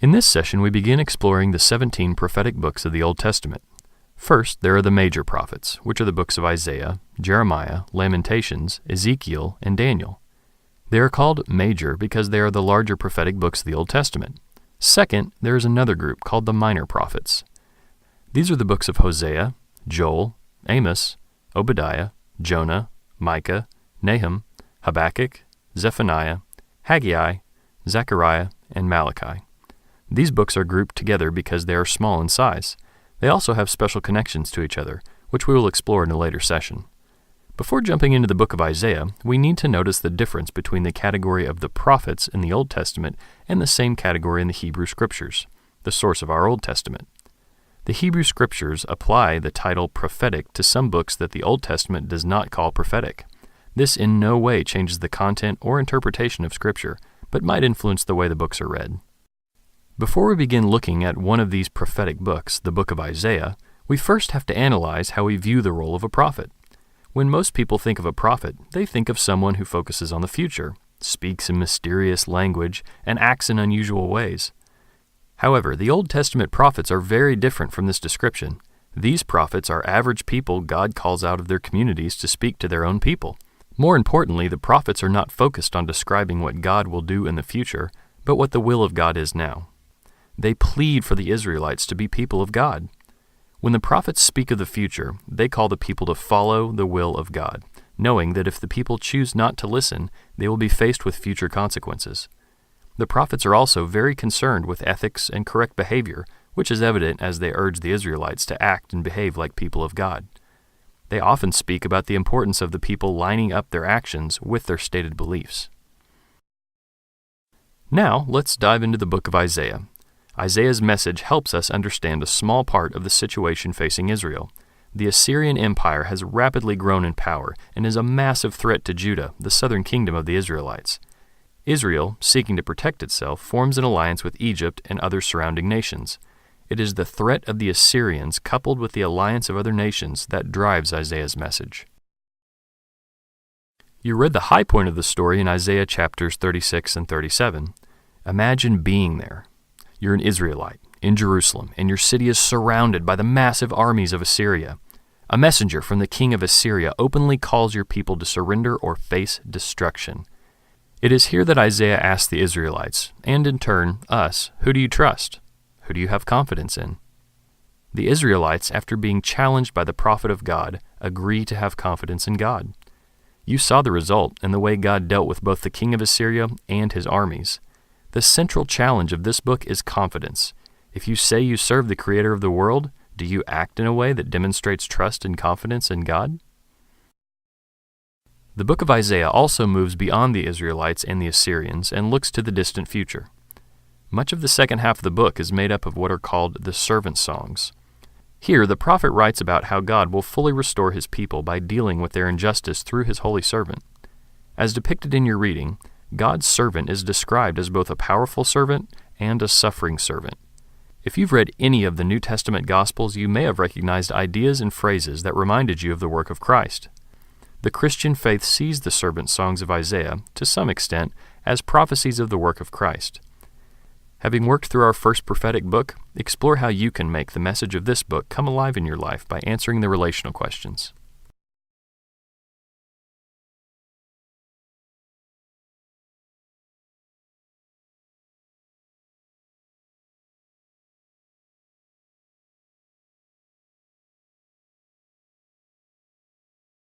In this session, we begin exploring the 17 prophetic books of the Old Testament. First, there are the major prophets, which are the books of Isaiah, Jeremiah, Lamentations, Ezekiel, and Daniel. They are called major because they are the larger prophetic books of the Old Testament. Second, there is another group called the minor prophets. These are the books of Hosea, Joel, Amos, Obadiah, Jonah, Micah, Nahum, Habakkuk, Zephaniah, Haggai, Zechariah, and Malachi. These books are grouped together because they are small in size. They also have special connections to each other, which we will explore in a later session. Before jumping into the book of Isaiah, we need to notice the difference between the category of the prophets in the Old Testament and the same category in the Hebrew Scriptures, the source of our Old Testament. The Hebrew Scriptures apply the title prophetic to some books that the Old Testament does not call prophetic. This in no way changes the content or interpretation of Scripture, but might influence the way the books are read. Before we begin looking at one of these prophetic books, the book of Isaiah, we first have to analyze how we view the role of a prophet. When most people think of a prophet, they think of someone who focuses on the future, speaks in mysterious language, and acts in unusual ways. However, the Old Testament prophets are very different from this description. These prophets are average people God calls out of their communities to speak to their own people. More importantly, the prophets are not focused on describing what God will do in the future, but what the will of God is now. They plead for the Israelites to be people of God. When the prophets speak of the future, they call the people to follow the will of God, knowing that if the people choose not to listen, they will be faced with future consequences. The prophets are also very concerned with ethics and correct behavior, which is evident as they urge the Israelites to act and behave like people of God. They often speak about the importance of the people lining up their actions with their stated beliefs. Now, let's dive into the book of Isaiah. Isaiah's message helps us understand a small part of the situation facing Israel. The Assyrian Empire has rapidly grown in power and is a massive threat to Judah, the southern kingdom of the Israelites. Israel, seeking to protect itself, forms an alliance with Egypt and other surrounding nations. It is the threat of the Assyrians coupled with the alliance of other nations that drives Isaiah's message. You read the high point of the story in Isaiah chapters 36 and 37. Imagine being there. You're an Israelite in Jerusalem, and your city is surrounded by the massive armies of Assyria. A messenger from the king of Assyria openly calls your people to surrender or face destruction. It is here that Isaiah asks the Israelites, and in turn, us, who do you trust? Who do you have confidence in? The Israelites, after being challenged by the prophet of God, agree to have confidence in God. You saw the result in the way God dealt with both the king of Assyria and his armies. The central challenge of this book is confidence. If you say you serve the Creator of the world, do you act in a way that demonstrates trust and confidence in God? The book of Isaiah also moves beyond the Israelites and the Assyrians and looks to the distant future. Much of the second half of the book is made up of what are called the servant songs. Here, the prophet writes about how God will fully restore his people by dealing with their injustice through his holy servant. As depicted in your reading, God's servant is described as both a powerful servant and a suffering servant. If you've read any of the New Testament Gospels, you may have recognized ideas and phrases that reminded you of the work of Christ. The Christian faith sees the servant songs of Isaiah, to some extent, as prophecies of the work of Christ. Having worked through our first prophetic book, explore how you can make the message of this book come alive in your life by answering the relational questions.